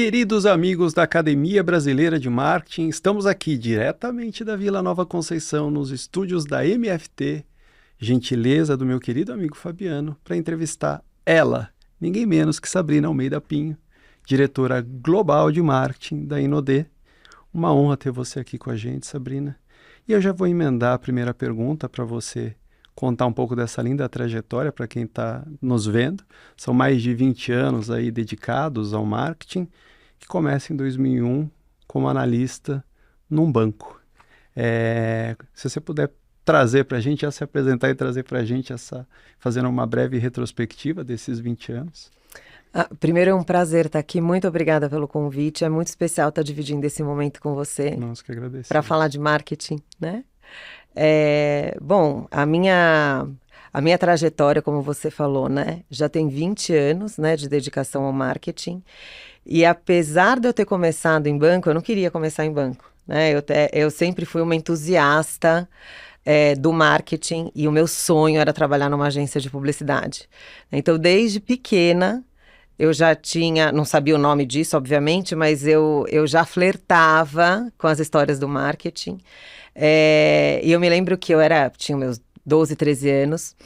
Queridos amigos da Academia Brasileira de Marketing, estamos aqui diretamente da Vila Nova Conceição, nos estúdios da MFT, gentileza do meu querido amigo Fabiano, para entrevistar ela, ninguém menos que Sabrina Almeida Pinho, diretora global de marketing da Inodê. Uma honra ter você aqui com a gente, Sabrina. E eu já vou emendar a primeira pergunta para você contar um pouco dessa linda trajetória para quem está nos vendo. São mais de 20 anos aí dedicados ao marketing, que começa em 2001 como analista num banco. Se você puder trazer para a gente, já se apresentar e trazer para a gente, fazendo uma breve retrospectiva desses 20 anos. Primeiro é um prazer estar aqui, muito obrigada pelo convite, é muito especial estar dividindo esse momento com você. Nossa, que agradeço. Para falar de marketing, né? Bom, a minha trajetória, como você falou, né, já tem 20 anos, né, de dedicação ao marketing. E apesar de eu ter começado em banco, eu não queria começar em banco, né? Eu sempre fui uma entusiasta do marketing e o meu sonho era trabalhar numa agência de publicidade. Então, desde pequena, eu já não sabia o nome disso, obviamente, mas eu já flertava com as histórias do marketing. E eu me lembro que tinha meus 12, 13 anos,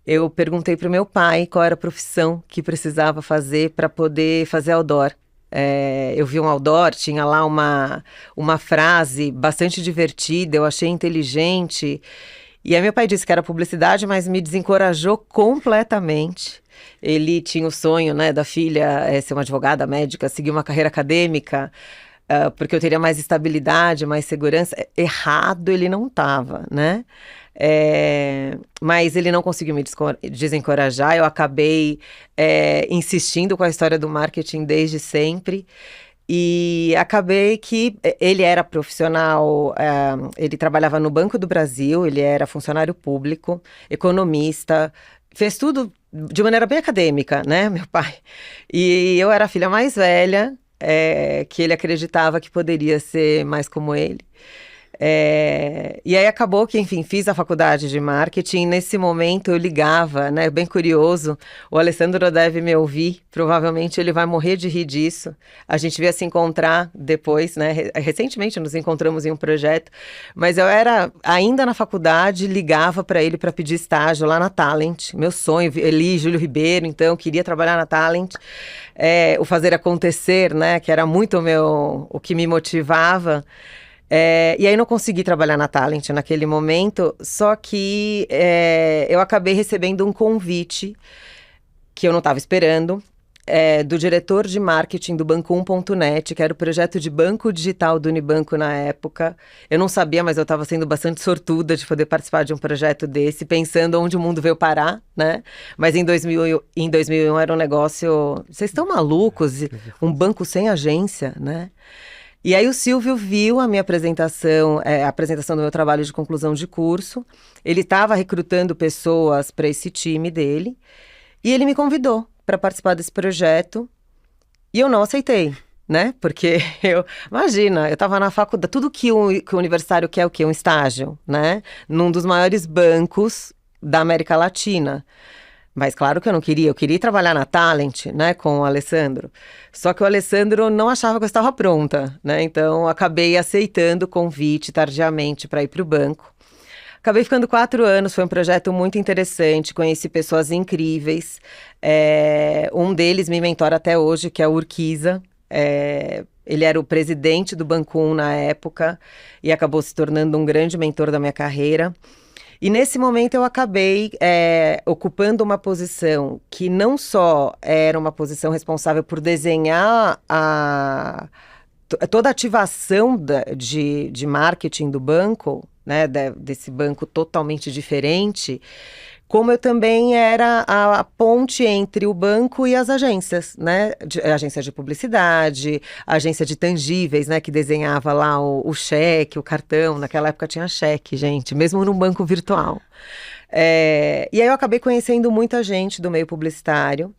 eu perguntei para o meu pai qual era a profissão que precisava fazer para poder fazer outdoor. Eu vi um outdoor, tinha lá uma frase bastante divertida, eu achei inteligente. E aí meu pai disse que era publicidade, mas me desencorajou completamente. Ele tinha o sonho, né, da filha ser uma advogada, médica, seguir uma carreira acadêmica, porque eu teria mais estabilidade, mais segurança. Errado ele não estava, né? Mas ele não conseguiu me desencorajar. Eu acabei insistindo com a história do marketing desde sempre. E acabei que ele era profissional, ele trabalhava no Banco do Brasil, ele era funcionário público, economista, fez tudo de maneira bem acadêmica, né, meu pai? E eu era a filha mais velha, que ele acreditava que poderia ser mais como ele. E aí acabou que, enfim, fiz a faculdade de marketing. Nesse momento eu ligava, né, bem curioso, o Alessandro deve me ouvir, provavelmente ele vai morrer de rir disso. A gente veio se encontrar depois, né, recentemente nos encontramos em um projeto, mas eu era ainda na faculdade, ligava para ele para pedir estágio lá na Talent, meu sonho, Eli, Júlio Ribeiro, então eu queria trabalhar na Talent, o fazer acontecer, né, que era muito o que me motivava. E aí não consegui trabalhar na Talent naquele momento, só que eu acabei recebendo um convite que eu não estava esperando, do diretor de marketing do Banco1.net, que era o projeto de banco digital do Unibanco na época. Eu não sabia, mas eu estava sendo bastante sortuda de poder participar de um projeto desse, pensando onde o mundo veio parar, né? Mas em 2001 era um negócio... Vocês estão malucos? Um banco sem agência, né? E aí o Silvio viu a minha apresentação, a apresentação do meu trabalho de conclusão de curso. Ele estava recrutando pessoas para esse time dele. E ele me convidou para participar desse projeto. E eu não aceitei, né? Porque imagina, eu estava na faculdade, tudo que o universitário quer é o quê? Um estágio, né? Num dos maiores bancos da América Latina. Mas claro que eu não queria, eu queria trabalhar na Talent, né, com o Alessandro. Só que o Alessandro não achava que eu estava pronta, né, então acabei aceitando o convite tardiamente para ir para o banco. Acabei ficando 4 anos, foi um projeto muito interessante, conheci pessoas incríveis. Um deles me mentora até hoje, que é o Urquiza. Ele era o presidente do Banco1 na época e acabou se tornando um grande mentor da minha carreira. E nesse momento eu acabei ocupando uma posição que não só era uma posição responsável por desenhar toda a ativação de marketing do banco, né, desse banco totalmente diferente, como eu também era a ponte entre o banco e as agências, né? Agência de publicidade, agência de tangíveis, né? Que desenhava lá o cheque, o cartão. Naquela época tinha cheque, gente, mesmo num banco virtual. E aí eu acabei conhecendo muita gente do meio publicitário.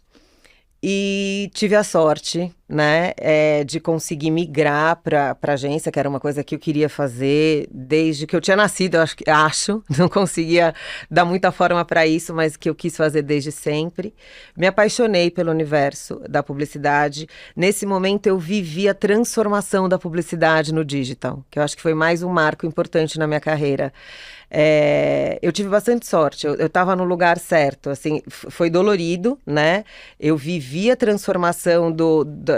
E tive a sorte, né, de conseguir migrar para agência, que era uma coisa que eu queria fazer desde que eu tinha nascido, eu acho, não conseguia dar muita forma para isso, mas que eu quis fazer desde sempre. Me apaixonei pelo universo da publicidade. Nesse momento eu vivi a transformação da publicidade no digital, que eu acho que foi mais um marco importante na minha carreira. Eu tive bastante sorte, eu estava no lugar certo, assim, foi dolorido, né? Eu vivi a transformação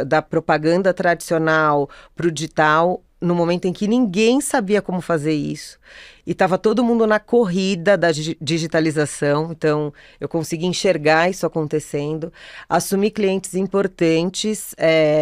da propaganda tradicional para o digital no momento em que ninguém sabia como fazer isso. E estava todo mundo na corrida da digitalização, então eu consegui enxergar isso acontecendo, assumi clientes importantes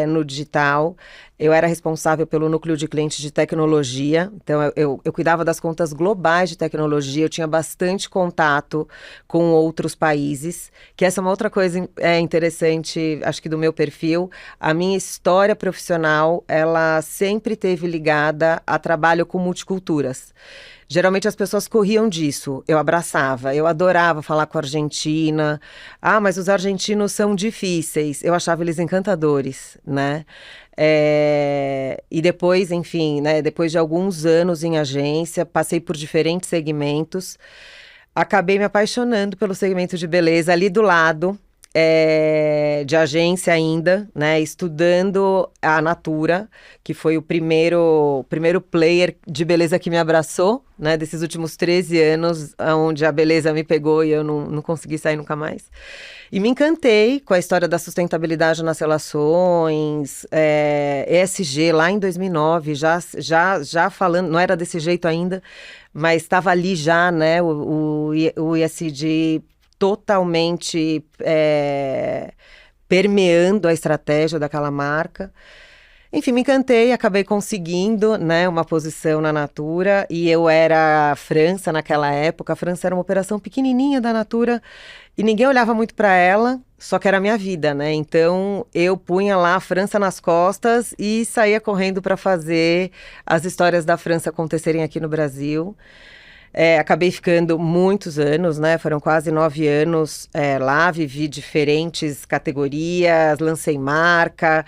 no digital. Eu era responsável pelo núcleo de clientes de tecnologia, então eu cuidava das contas globais de tecnologia, eu tinha bastante contato com outros países, que essa é uma outra coisa interessante, acho que do meu perfil. A minha história profissional, ela sempre esteve ligada a trabalho com multiculturas. Geralmente as pessoas corriam disso, eu abraçava, eu adorava falar com a Argentina. Ah, mas os argentinos são difíceis. Eu achava eles encantadores, né? E depois, enfim, né, depois de alguns anos em agência, passei por diferentes segmentos, acabei me apaixonando pelo segmento de beleza ali do lado, de agência ainda, né, estudando a Natura, que foi o primeiro player de beleza que me abraçou, né, desses últimos 13 anos, onde a beleza me pegou e eu não consegui sair nunca mais. E me encantei com a história da sustentabilidade nas relações, ESG, lá em 2009, já falando, não era desse jeito ainda, mas estava ali já, né, o ESG totalmente permeando a estratégia daquela marca. Enfim, me encantei, acabei conseguindo, né, uma posição na Natura, e eu era a França naquela época. A França era uma operação pequenininha da Natura e ninguém olhava muito para ela, só que era a minha vida, né? Então eu punha lá a França nas costas e saía correndo para fazer as histórias da França acontecerem aqui no Brasil. Acabei ficando muitos anos, né? Foram quase 9 anos lá, vivi diferentes categorias, lancei marca,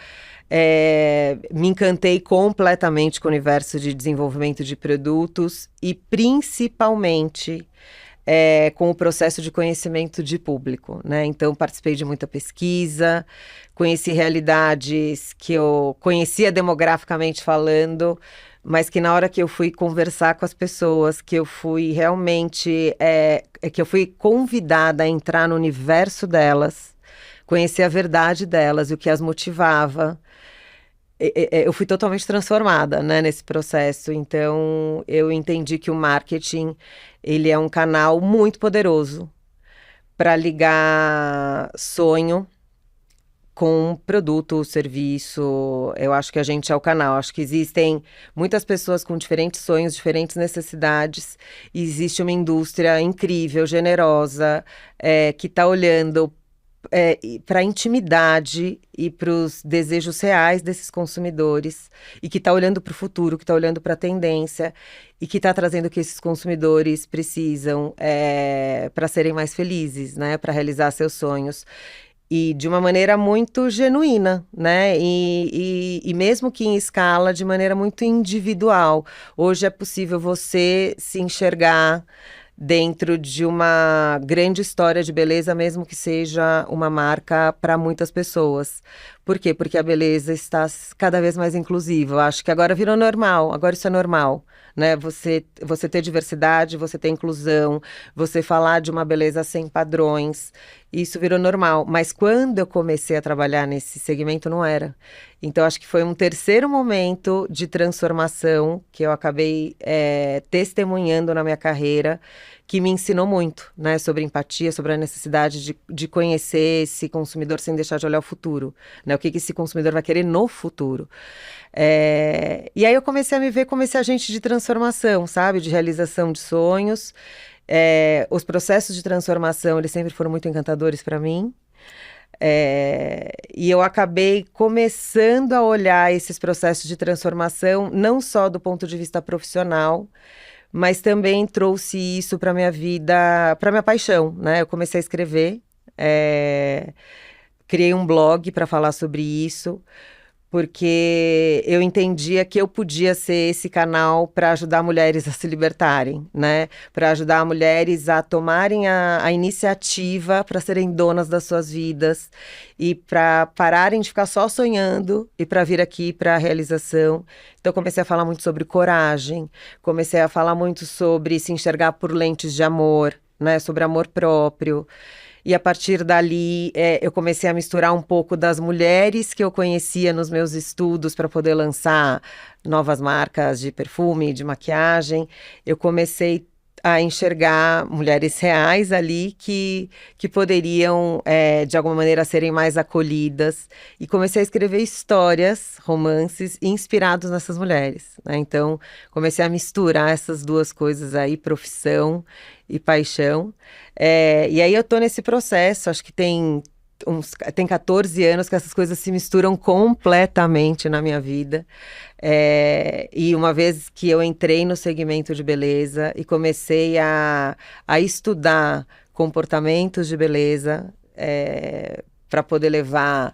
me encantei completamente com o universo de desenvolvimento de produtos e principalmente com o processo de conhecimento de público, né? Então participei de muita pesquisa, conheci realidades que eu conhecia demograficamente falando, mas que na hora que eu fui conversar com as pessoas, que eu fui realmente, que eu fui convidada a entrar no universo delas, conhecer a verdade delas e o que as motivava, eu fui totalmente transformada, né, nesse processo. Então, eu entendi que o marketing, ele é um canal muito poderoso para ligar sonho com produto, serviço. Eu acho que a gente é o canal. Acho que existem muitas pessoas com diferentes sonhos, diferentes necessidades. E existe uma indústria incrível, generosa, que está olhando para a intimidade e para os desejos reais desses consumidores, e que está olhando para o futuro, que está olhando para a tendência, e que está trazendo o que esses consumidores precisam para serem mais felizes, né, para realizar seus sonhos. E de uma maneira muito genuína, né? E mesmo que em escala, de maneira muito individual. Hoje é possível você se enxergar dentro de uma grande história de beleza, mesmo que seja uma marca para muitas pessoas. Por quê? Porque a beleza está cada vez mais inclusiva. Eu acho que agora virou normal, agora isso é normal, né? Você ter diversidade, você ter inclusão, você falar de uma beleza sem padrões, isso virou normal. Mas quando eu comecei a trabalhar nesse segmento, não era. Então, acho que foi um terceiro momento de transformação que eu acabei testemunhando na minha carreira, que me ensinou muito, né, sobre empatia, sobre a necessidade de conhecer esse consumidor sem deixar de olhar o futuro, né, o que esse consumidor vai querer no futuro. E aí eu comecei a me ver como esse agente de transformação, sabe, de realização de sonhos. Os processos de transformação, eles sempre foram muito encantadores para mim. E eu acabei começando a olhar esses processos de transformação, não só do ponto de vista profissional, mas também trouxe isso para minha vida, para minha paixão, né? Eu comecei a escrever, criei um blog para falar sobre isso, porque eu entendia que eu podia ser esse canal para ajudar mulheres a se libertarem, né? Para ajudar mulheres a tomarem a iniciativa para serem donas das suas vidas e para pararem de ficar só sonhando e para vir aqui para a realização. Então, comecei a falar muito sobre coragem, comecei a falar muito sobre se enxergar por lentes de amor, né? Sobre amor próprio. E a partir dali, eu comecei a misturar um pouco das mulheres que eu conhecia nos meus estudos para poder lançar novas marcas de perfume, de maquiagem. Eu comecei a enxergar mulheres reais ali que poderiam, de alguma maneira, serem mais acolhidas. E comecei a escrever histórias, romances, inspirados nessas mulheres, né? Então, comecei a misturar essas duas coisas aí, profissão e paixão. E aí eu tô nesse processo, acho que tem 14 anos que essas coisas se misturam completamente na minha vida. E uma vez que eu entrei no segmento de beleza e comecei a estudar comportamentos de beleza, para poder levar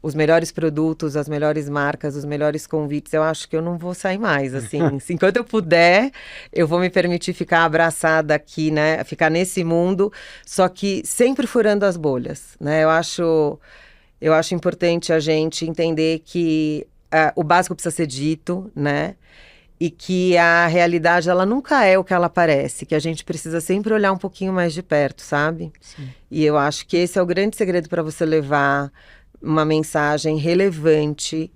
os melhores produtos, as melhores marcas, os melhores convites, eu acho que eu não vou sair mais, assim. Enquanto eu puder, eu vou me permitir ficar abraçada aqui, né? Ficar nesse mundo, só que sempre furando as bolhas, né? Eu acho importante a gente entender que o básico precisa ser dito, né? E que a realidade, ela nunca é o que ela parece, que a gente precisa sempre olhar um pouquinho mais de perto, sabe? Sim. E eu acho que esse é o grande segredo para você levar uma mensagem relevante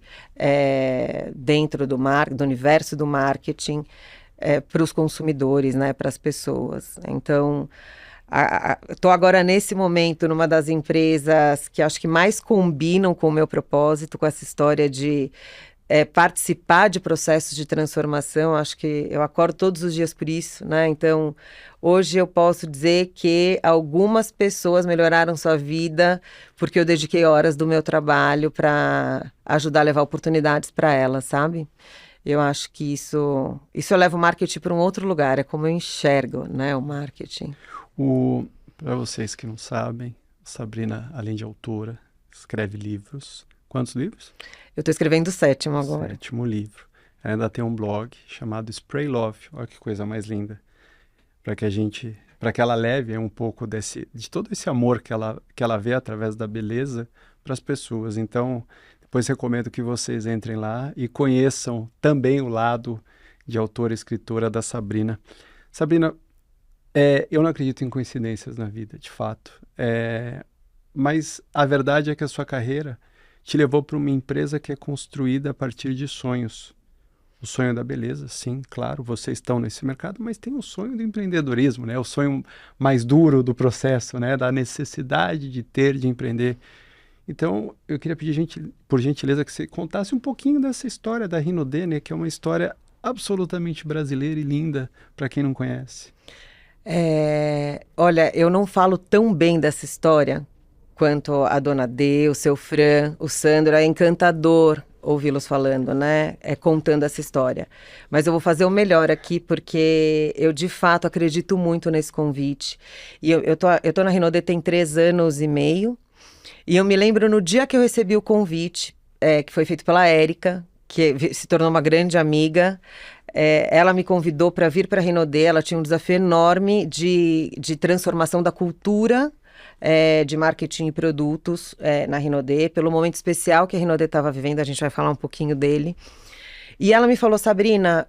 dentro do universo do marketing para os consumidores, né, para as pessoas. Então, estou agora nesse momento numa das empresas que acho que mais combinam com o meu propósito, com essa história de participar de processos de transformação. Acho que eu acordo todos os dias por isso, né? Então, hoje eu posso dizer que algumas pessoas melhoraram sua vida porque eu dediquei horas do meu trabalho para ajudar a levar oportunidades para elas, sabe? Eu acho que isso leva o marketing para um outro lugar, é como eu enxergo, né, o marketing. Para vocês que não sabem, Sabrina, além de autora, escreve livros. Quantos livros? Eu estou escrevendo o 7º agora. 7º livro. Ela ainda tem um blog chamado Spray Love. Olha que coisa mais linda. Para que ela leve um pouco de todo esse amor que ela vê através da beleza para as pessoas. Então, depois recomendo que vocês entrem lá e conheçam também o lado de autora e escritora da Sabrina. Sabrina, eu não acredito em coincidências na vida, de fato. Mas a verdade é que a sua carreira te levou para uma empresa que é construída a partir de sonhos. O sonho da beleza, sim, claro, vocês estão nesse mercado, mas tem o sonho do empreendedorismo, né? O sonho mais duro do processo, né? Da necessidade de empreender. Então, eu queria pedir, por gentileza, que você contasse um pouquinho dessa história da Rinodê, né? Que é uma história absolutamente brasileira e linda para quem não conhece. Olha, eu não falo tão bem dessa história quanto a Dona D, o seu Fran, o Sandro. É encantador ouvi-los falando, né? Contando essa história. Mas eu vou fazer o melhor aqui, porque eu, de fato, acredito muito nesse convite. E eu tô na Rinodê tem 3 anos e meio. E eu me lembro no dia que eu recebi o convite, que foi feito pela Érica, que se tornou uma grande amiga. Ela me convidou para vir para a Rinodê. Ela tinha um desafio enorme de transformação da cultura de marketing e produtos na Rinodê, pelo momento especial que a Rinodê estava vivendo. A gente vai falar um pouquinho dele. E ela me falou: Sabrina,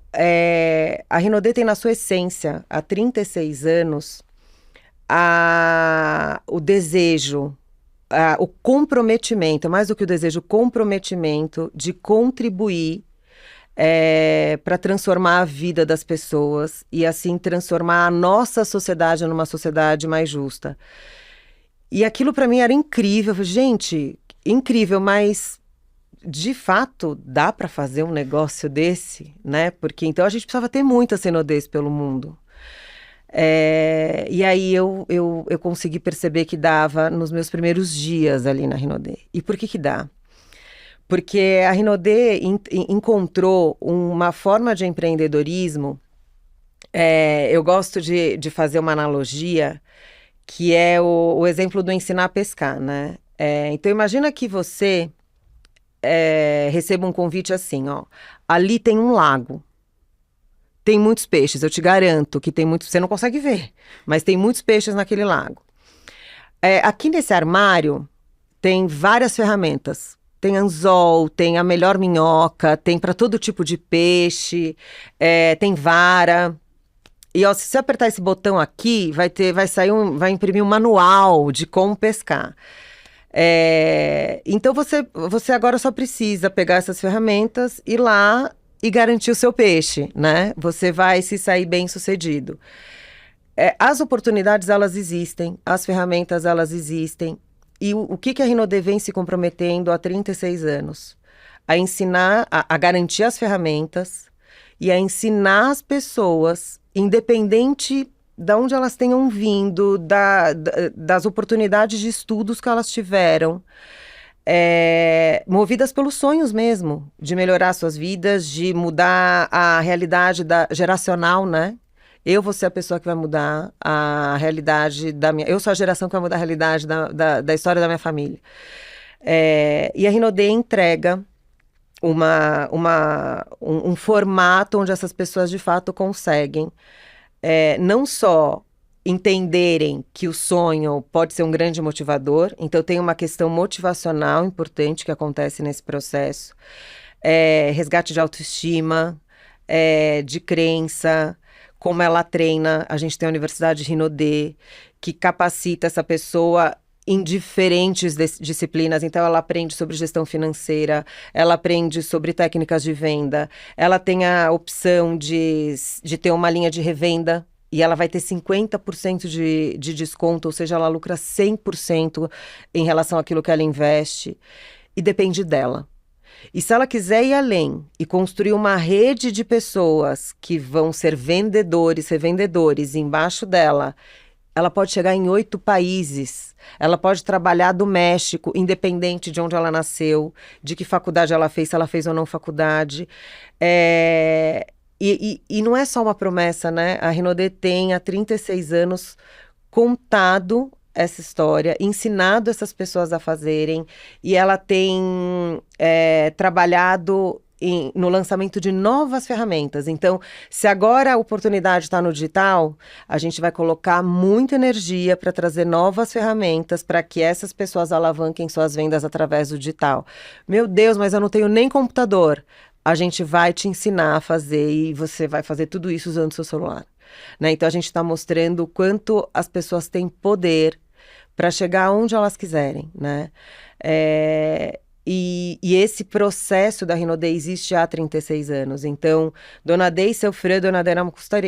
a Rinodê tem na sua essência, há 36 anos, o desejo, o comprometimento, mais do que o desejo, o comprometimento de contribuir para transformar a vida das pessoas e assim transformar a nossa sociedade numa sociedade mais justa. E aquilo para mim era incrível. Gente, incrível, mas de fato dá para fazer um negócio desse, né? Porque então a gente precisava ter muitas Rinodês pelo mundo. E aí eu consegui perceber que dava nos meus primeiros dias ali na Rinodê. E por que dá? Porque a Rinodê encontrou uma forma de empreendedorismo. Eu gosto de fazer uma analogia, que é o exemplo do ensinar a pescar, né? Então imagina que você receba um convite assim, ó. Ali tem um lago. Tem muitos peixes, eu te garanto que tem muitos. Você não consegue ver, mas tem muitos peixes naquele lago. Aqui nesse armário tem várias ferramentas. Tem anzol, tem a melhor minhoca, tem para todo tipo de peixe, tem vara. E ó, se você apertar esse botão aqui, vai imprimir um manual de como pescar. Então você agora só precisa pegar essas ferramentas, ir lá e garantir o seu peixe, né? Você vai se sair bem sucedido. As oportunidades, elas existem, as ferramentas, elas existem. E o que a Rinode vem se comprometendo há 36 anos? A ensinar, a garantir as ferramentas e a ensinar as pessoas, independente de onde elas tenham vindo, das oportunidades de estudos que elas tiveram, movidas pelos sonhos mesmo, de melhorar suas vidas, de mudar a realidade geracional, né? Eu vou ser a pessoa que vai mudar a realidade da minha... Eu sou a geração que vai mudar a realidade da história da minha família. E a Rinode entrega um formato onde essas pessoas de fato conseguem não só entenderem que o sonho pode ser um grande motivador, então tem uma questão motivacional importante que acontece nesse processo, resgate de autoestima, de crença, como ela treina. A gente tem a Universidade Rinode, que capacita essa pessoa em diferentes disciplinas. Então ela aprende sobre gestão financeira, ela aprende sobre técnicas de venda, ela tem a opção de ter uma linha de revenda, e ela vai ter 50% de desconto, ou seja, ela lucra 100% em relação àquilo que ela investe, e depende dela. E se ela quiser ir além e construir uma rede de pessoas que vão ser revendedores embaixo dela, ela pode chegar em 8 países, ela pode trabalhar do México, independente de onde ela nasceu, de que faculdade ela fez, se ela fez ou não faculdade. E não é só uma promessa, né? A Rinode tem há 36 anos contado essa história, ensinado essas pessoas a fazerem, e ela tem trabalhado no lançamento de novas ferramentas. Então, se agora a oportunidade está no digital, a gente vai colocar muita energia para trazer novas ferramentas para que essas pessoas alavanquem suas vendas através do digital. Meu Deus, mas eu não tenho nem computador. A gente vai te ensinar a fazer, e você vai fazer tudo isso usando o seu celular. Né? Então, a gente está mostrando o quanto as pessoas têm poder para chegar onde elas quiserem, né? E esse processo da Rinode existe há 36 anos. Então, Dona Dê e seu Fran, Dona Dê era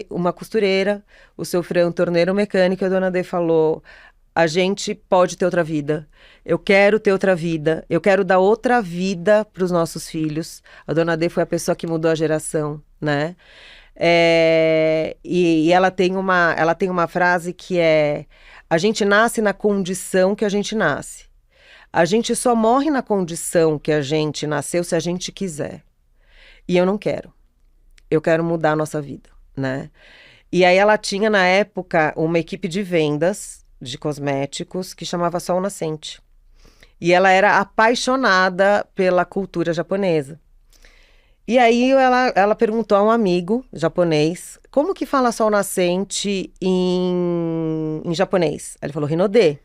uma costureira, o seu Fran um torneiro mecânico, e a Dona Dê falou: a gente pode ter outra vida. Eu quero ter outra vida. Eu quero dar outra vida para os nossos filhos. A Dona Dê foi a pessoa que mudou a geração, né? E ela tem uma frase que é: a gente nasce na condição que a gente nasce. A gente só morre na condição que a gente nasceu se a gente quiser. E eu não quero. Eu quero mudar a nossa vida, né? E aí ela tinha, na época, uma equipe de vendas de cosméticos que chamava Sol Nascente. E ela era apaixonada pela cultura japonesa. E aí ela perguntou a um amigo japonês: como que fala Sol Nascente em japonês? Ele falou Rinode.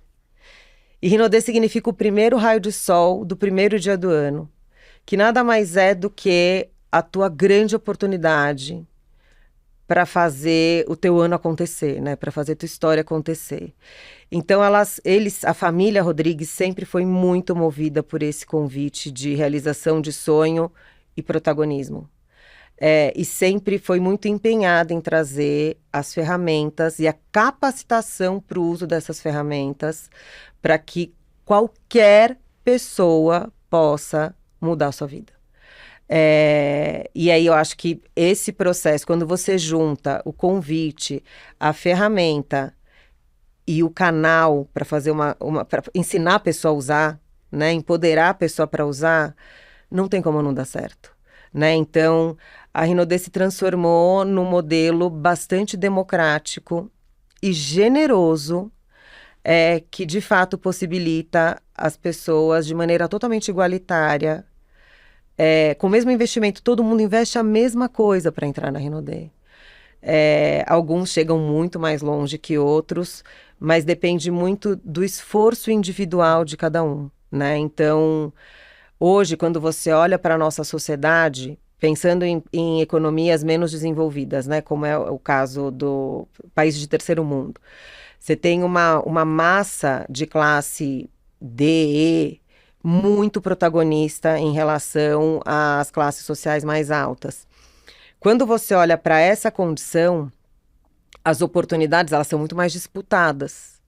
E Rinode significa o primeiro raio de sol do primeiro dia do ano, que nada mais é do que a tua grande oportunidade para fazer o teu ano acontecer, né? Para fazer tua história acontecer. Então a família Rodrigues sempre foi muito movida por esse convite de realização de sonho e protagonismo. E sempre foi muito empenhada em trazer as ferramentas e a capacitação para o uso dessas ferramentas, para que qualquer pessoa possa mudar a sua vida. E aí eu acho que esse processo, quando você junta o convite, a ferramenta e o canal para fazer para ensinar a pessoa a usar, né, empoderar a pessoa para usar, não tem como não dar certo, né? Então, a Rinode se transformou num modelo bastante democrático e generoso que de fato possibilita as pessoas de maneira totalmente igualitária, com o mesmo investimento, todo mundo investe a mesma coisa para entrar na Renaudê. Alguns chegam muito mais longe que outros, mas depende muito do esforço individual de cada um, né? Então, hoje, quando você olha para a nossa sociedade, pensando em economias menos desenvolvidas, né? Como é o caso do país de terceiro mundo, você tem uma massa de classe D, E, muito protagonista em relação às classes sociais mais altas. Quando você olha para essa condição, as oportunidades elas são muito mais disputadas.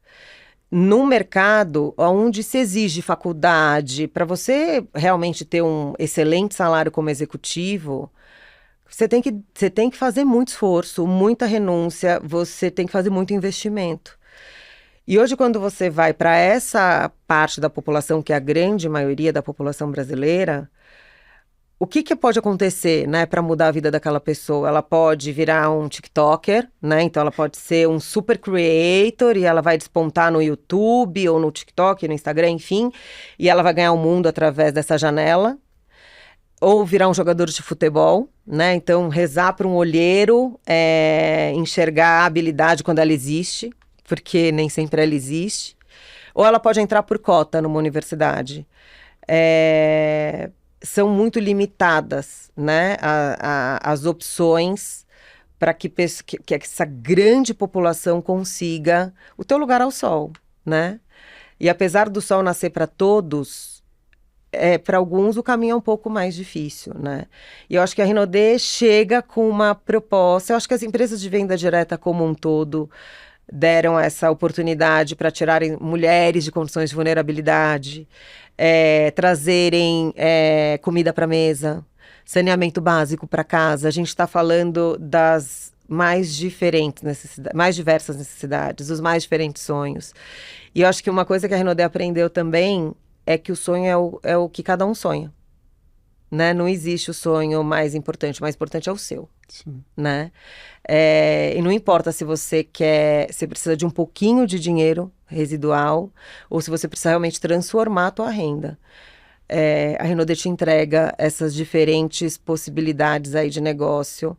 No mercado, onde se exige faculdade, para você realmente ter um excelente salário como executivo, você tem que fazer muito esforço, muita renúncia, você tem que fazer muito investimento. E hoje, quando você vai para essa parte da população, que é a grande maioria da população brasileira, o que pode acontecer, né, para mudar a vida daquela pessoa? Ela pode virar um TikToker, né? Então ela pode ser um super creator e ela vai despontar no YouTube ou no TikTok, no Instagram, enfim, e ela vai ganhar o mundo através dessa janela. Ou virar um jogador de futebol, né? Então rezar para um olheiro, enxergar a habilidade quando ela existe, porque nem sempre ela existe. Ou ela pode entrar por cota numa universidade. São muito limitadas, né, as opções para que essa grande população consiga o teu lugar ao sol, né? E apesar do sol nascer para todos, para alguns o caminho é um pouco mais difícil, né? E eu acho que a Renaudê chega com uma proposta, eu acho que as empresas de venda direta como um todo deram essa oportunidade para tirarem mulheres de condições de vulnerabilidade, trazerem comida para a mesa, saneamento básico para casa. A gente está falando das mais diferentes necessidades, mais diversas necessidades, os mais diferentes sonhos. E eu acho que uma coisa que a Renaudê aprendeu também é que o sonho é o que cada um sonha, né? Não existe o sonho mais importante, o mais importante é o seu. Sim. Né? E não importa se você precisa de um pouquinho de dinheiro residual ou se você precisa realmente transformar a tua renda. A Renaudê te entrega essas diferentes possibilidades aí de negócio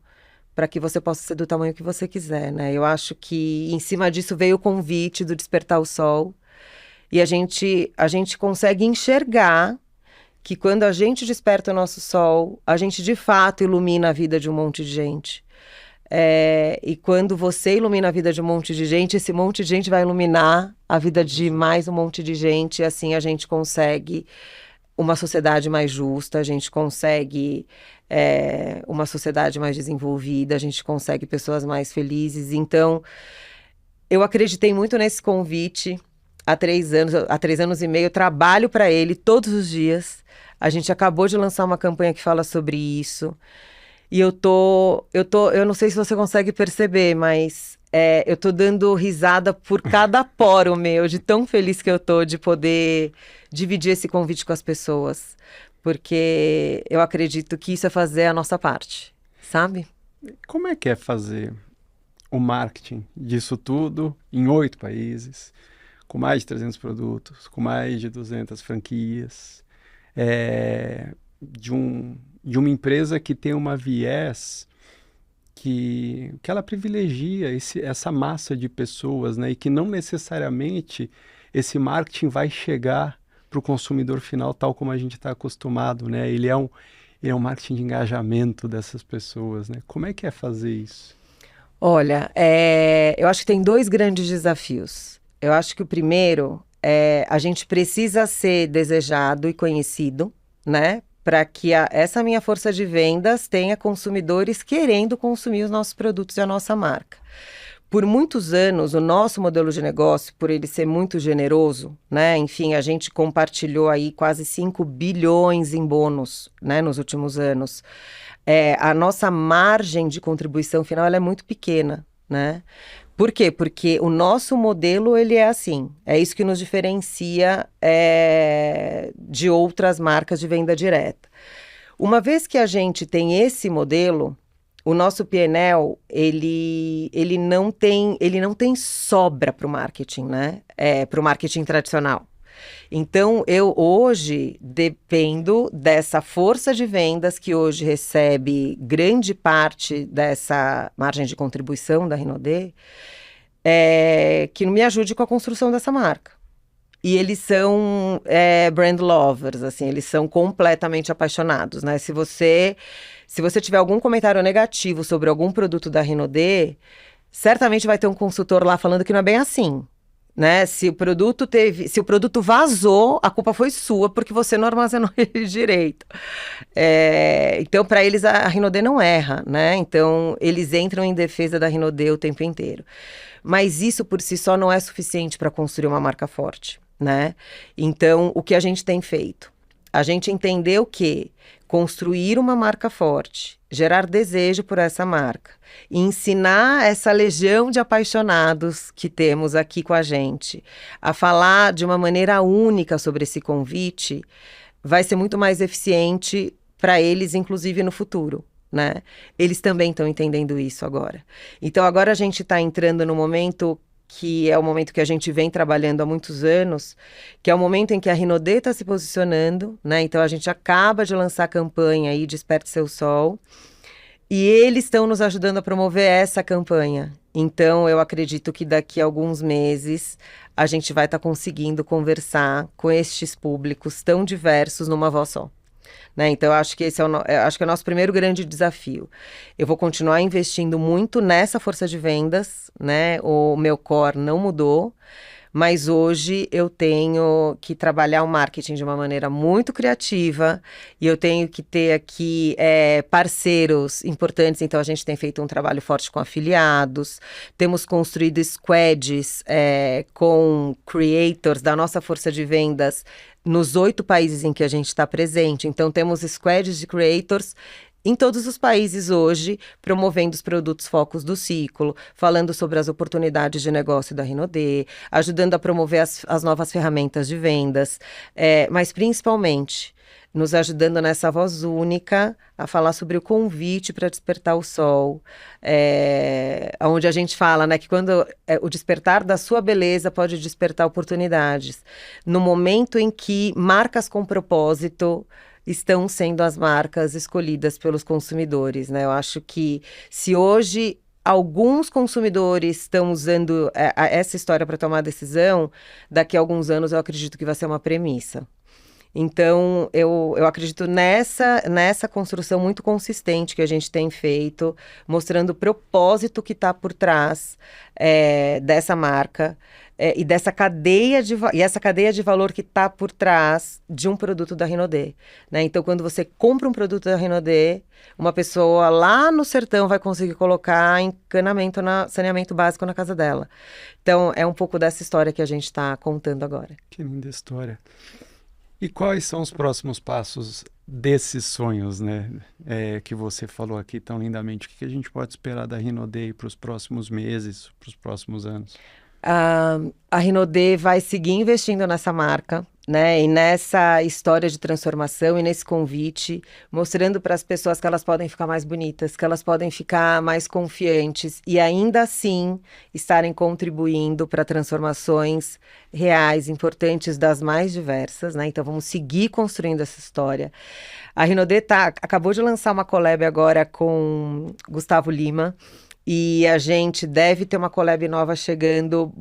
para que você possa ser do tamanho que você quiser, né? Eu acho que em cima disso veio o convite do Despertar o Sol e a gente consegue enxergar que quando a gente desperta o nosso sol, a gente de fato ilumina a vida de um monte de gente. E quando você ilumina a vida de um monte de gente, esse monte de gente vai iluminar a vida de mais um monte de gente, e assim a gente consegue uma sociedade mais justa, a gente consegue uma sociedade mais desenvolvida, a gente consegue pessoas mais felizes. Então, eu acreditei muito nesse convite há 3 anos e meio, eu trabalho para ele todos os dias. A gente acabou de lançar uma campanha que fala sobre isso. E eu não sei se você consegue perceber, mas eu tô dando risada por cada poro meu, de tão feliz que eu tô de poder dividir esse convite com as pessoas. Porque eu acredito que isso é fazer a nossa parte, sabe? Como é que é fazer o marketing disso tudo em 8 países, com mais de 300 produtos, com mais de 200 franquias, de uma empresa que tem uma viés que ela privilegia essa massa de pessoas, né? E que não necessariamente esse marketing vai chegar para o consumidor final tal como a gente está acostumado, né? Ele é um marketing de engajamento dessas pessoas, né? Como é que é fazer isso? Olha, eu acho que tem 2 grandes desafios. Eu acho que o primeiro a gente precisa ser desejado e conhecido, né? Para que essa minha força de vendas tenha consumidores querendo consumir os nossos produtos e a nossa marca. Por muitos anos, o nosso modelo de negócio, por ele ser muito generoso, né? Enfim, a gente compartilhou aí quase 5 bilhões em bônus, né? Nos últimos anos. A nossa margem de contribuição final ela é muito pequena, né? Por quê? Porque o nosso modelo, ele é assim. É isso que nos diferencia de outras marcas de venda direta. Uma vez que a gente tem esse modelo, o nosso P&L, ele não tem sobra para o marketing, né? Para o marketing tradicional. Então, eu hoje dependo dessa força de vendas que hoje recebe grande parte dessa margem de contribuição da Rinode, que me ajude com a construção dessa marca. E eles são brand lovers, assim, eles são completamente apaixonados, né? Se você tiver algum comentário negativo sobre algum produto da Rinode, certamente vai ter um consultor lá falando que não é bem assim, né? Se o produto vazou, a culpa foi sua porque você não armazenou ele direito. Então, para eles, a Rinode não erra, né? Então, eles entram em defesa da Rinode o tempo inteiro. Mas isso por si só não é suficiente para construir uma marca forte, né? Então, o que a gente tem feito? A gente entendeu que construir uma marca forte, gerar desejo por essa marca, e ensinar essa legião de apaixonados que temos aqui com a gente a falar de uma maneira única sobre esse convite, vai ser muito mais eficiente para eles, inclusive no futuro, né? Eles também estão entendendo isso agora. Então, agora a gente está entrando no momento que é o momento que a gente vem trabalhando há muitos anos, que é o momento em que a Rinode está se posicionando, né? Então, a gente acaba de lançar a campanha aí, Desperte Seu Sol, e eles estão nos ajudando a promover essa campanha. Então, eu acredito que daqui a alguns meses a gente vai estar conseguindo conversar com estes públicos tão diversos numa voz só. Né? Então, eu acho que esse acho que é o nosso primeiro grande desafio. Eu vou continuar investindo muito nessa força de vendas, né? O meu core não mudou, mas hoje eu tenho que trabalhar o marketing de uma maneira muito criativa e eu tenho que ter aqui parceiros importantes. Então, a gente tem feito um trabalho forte com afiliados, temos construído squads com creators da nossa força de vendas nos 8 países em que a gente está presente. Então, temos squads de creators em todos os países hoje, promovendo os produtos focos do ciclo, falando sobre as oportunidades de negócio da Rinode, ajudando a promover as novas ferramentas de vendas, mas principalmente nos ajudando nessa voz única a falar sobre o convite para despertar o sol, onde a gente fala, né, que quando o despertar da sua beleza pode despertar oportunidades. No momento em que marcas com propósito estão sendo as marcas escolhidas pelos consumidores, né? Eu acho que se hoje alguns consumidores estão usando essa história para tomar decisão, daqui a alguns anos eu acredito que vai ser uma premissa. Então, eu acredito nessa construção muito consistente que a gente tem feito, mostrando o propósito que está por trás dessa marca e dessa cadeia essa cadeia de valor que está por trás de um produto da Rinode, né? Então, quando você compra um produto da Rinode, uma pessoa lá no sertão vai conseguir colocar encanamento, saneamento básico na casa dela. Então, é um pouco dessa história que a gente está contando agora. Que linda história. E quais são os próximos passos desses sonhos, né? Que você falou aqui tão lindamente? O que a gente pode esperar da Rinode para os próximos meses, para os próximos anos? A Rinode vai seguir investindo nessa marca, né? E nessa história de transformação e nesse convite, mostrando para as pessoas que elas podem ficar mais bonitas, que elas podem ficar mais confiantes e ainda assim estarem contribuindo para transformações reais, importantes, das mais diversas, né? Então vamos seguir construindo essa história. A Rinode acabou de lançar uma collab agora com Gustavo Lima. E a gente deve ter uma collab nova chegando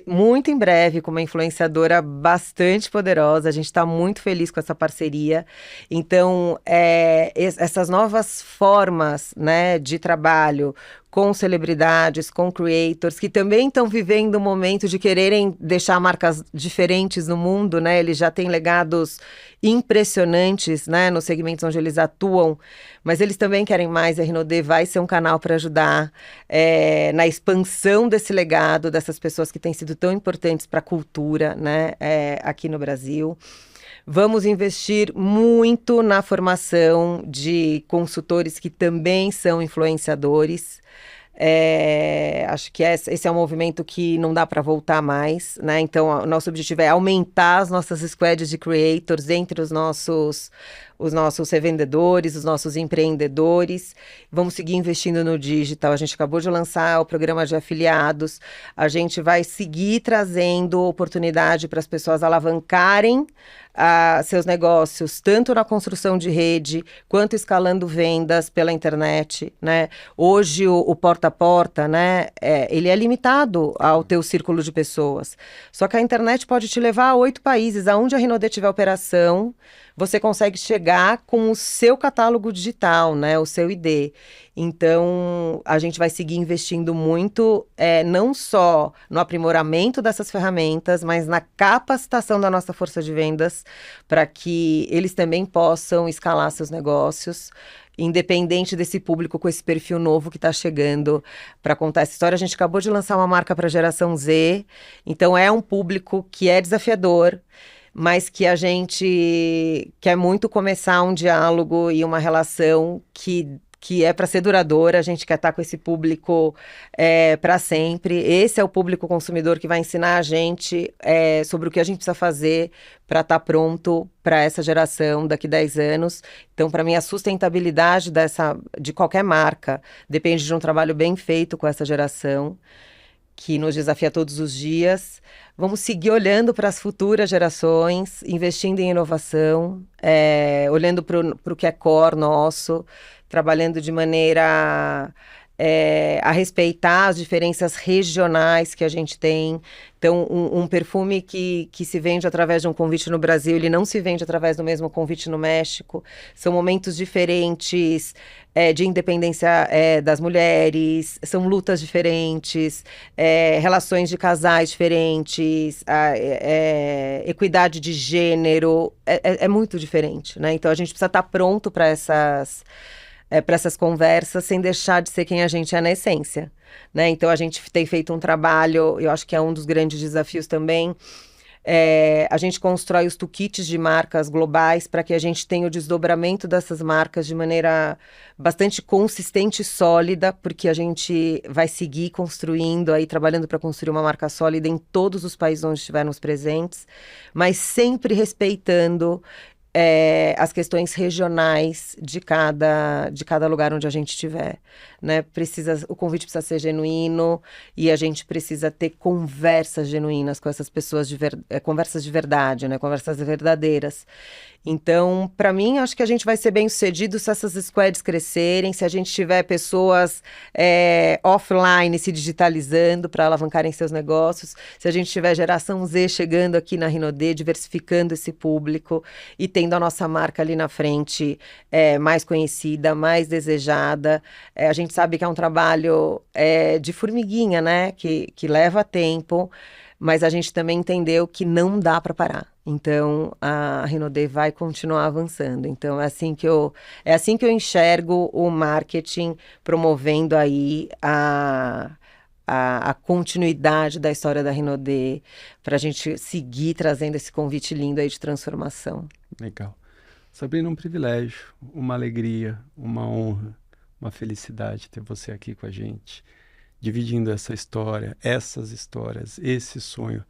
muito em breve, com uma influenciadora bastante poderosa. A gente está muito feliz com essa parceria. Então, essas novas formas, né, de trabalho com celebridades, com creators, que também estão vivendo um momento de quererem deixar marcas diferentes no mundo, né? Eles já têm legados impressionantes, né, nos segmentos onde eles atuam, mas eles também querem mais. A Rinode vai ser um canal para ajudar na expansão desse legado, dessas pessoas que têm sido tão importantes para a cultura, né, aqui no Brasil. Vamos investir muito na formação de consultores que também são influenciadores. Acho que esse é um movimento que não dá para voltar mais, né? Então, o nosso objetivo é aumentar as nossas squads de creators entre os nossos revendedores, os nossos empreendedores. Vamos seguir investindo no digital. A gente acabou de lançar o programa de afiliados. A gente vai seguir trazendo oportunidade para as pessoas alavancarem seus negócios, tanto na construção de rede, quanto escalando vendas pela internet, né? Hoje, o porta a porta, né? Ele é limitado ao teu círculo de pessoas. Só que a internet pode te levar a 8 países. Aonde a Rinode tiver operação, você consegue chegar com o seu catálogo digital, né? O seu ID. Então, a gente vai seguir investindo muito, não só no aprimoramento dessas ferramentas, mas na capacitação da nossa força de vendas, para que eles também possam escalar seus negócios, independente desse público com esse perfil novo que está chegando para contar essa história. A gente acabou de lançar uma marca para a geração Z, então é um público que é desafiador, mas que a gente quer muito começar um diálogo e uma relação que é para ser duradoura. A gente quer estar com esse público para sempre. Esse é o público consumidor que vai ensinar a gente sobre o que a gente precisa fazer para estar pronto para essa geração daqui 10 anos. Então, para mim, a sustentabilidade de qualquer marca depende de um trabalho bem feito com essa geração, que nos desafia todos os dias. Vamos seguir olhando para as futuras gerações, investindo em inovação, olhando para o que é core nosso, trabalhando de maneira a respeitar as diferenças regionais que a gente tem. Então, um perfume que se vende através de um convite no Brasil, ele não se vende através do mesmo convite no México. São momentos diferentes de independência das mulheres, são lutas diferentes, relações de casais diferentes, equidade de gênero, é muito diferente, né? Então, a gente precisa estar pronto para essas conversas, sem deixar de ser quem a gente é na essência, né? Então, a gente tem feito um trabalho, eu acho que é um dos grandes desafios também, a gente constrói os toolkits de marcas globais para que a gente tenha o desdobramento dessas marcas de maneira bastante consistente e sólida, porque a gente vai seguir construindo, aí trabalhando para construir uma marca sólida em todos os países onde estivermos presentes, mas sempre respeitando as questões regionais de cada lugar onde a gente estiver, né? O convite precisa ser genuíno e a gente precisa ter conversas genuínas com essas pessoas, conversas de verdade, né? Conversas verdadeiras. Então, para mim, acho que a gente vai ser bem-sucedido se essas squads crescerem, se a gente tiver pessoas offline se digitalizando para alavancarem seus negócios, se a gente tiver geração Z chegando aqui na Rinode, diversificando esse público e tendo a nossa marca ali na frente mais conhecida, mais desejada. A gente sabe que é um trabalho de formiguinha, né? Que leva tempo, mas a gente também entendeu que não dá para parar. Então, a Rinode vai continuar avançando. Então, é assim que eu enxergo o marketing promovendo aí a continuidade da história da Rinode, para a gente seguir trazendo esse convite lindo aí de transformação. Legal. Sabrina, um privilégio, uma alegria, uma honra, uma felicidade ter você aqui com a gente, dividindo essa história, essas histórias, esse sonho,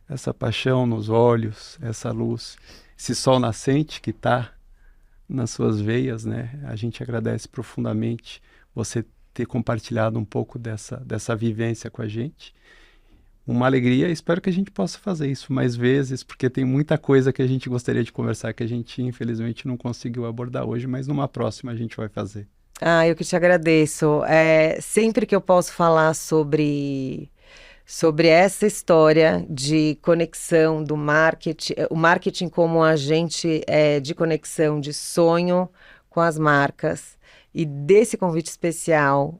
essa paixão nos olhos, essa luz, esse sol nascente que está nas suas veias, né? A gente agradece profundamente você ter compartilhado um pouco dessa vivência com a gente. Uma alegria, espero que a gente possa fazer isso mais vezes, porque tem muita coisa que a gente gostaria de conversar que a gente, infelizmente, não conseguiu abordar hoje, mas numa próxima a gente vai fazer. Eu que te agradeço. Sempre que eu posso falar sobre essa história de conexão do marketing, o marketing como um agente de conexão de sonho com as marcas, e desse convite especial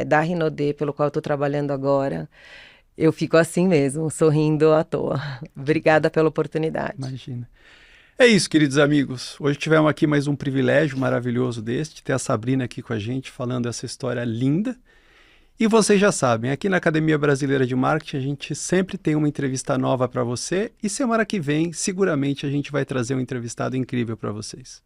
da Rinode, pelo qual eu estou trabalhando agora, eu fico assim mesmo, sorrindo à toa. Obrigada pela oportunidade. Imagina. É isso, queridos amigos. Hoje tivemos aqui mais um privilégio maravilhoso de ter a Sabrina aqui com a gente, falando essa história linda. E vocês já sabem, aqui na Academia Brasileira de Marketing, a gente sempre tem uma entrevista nova para você, e semana que vem, seguramente, a gente vai trazer um entrevistado incrível para vocês.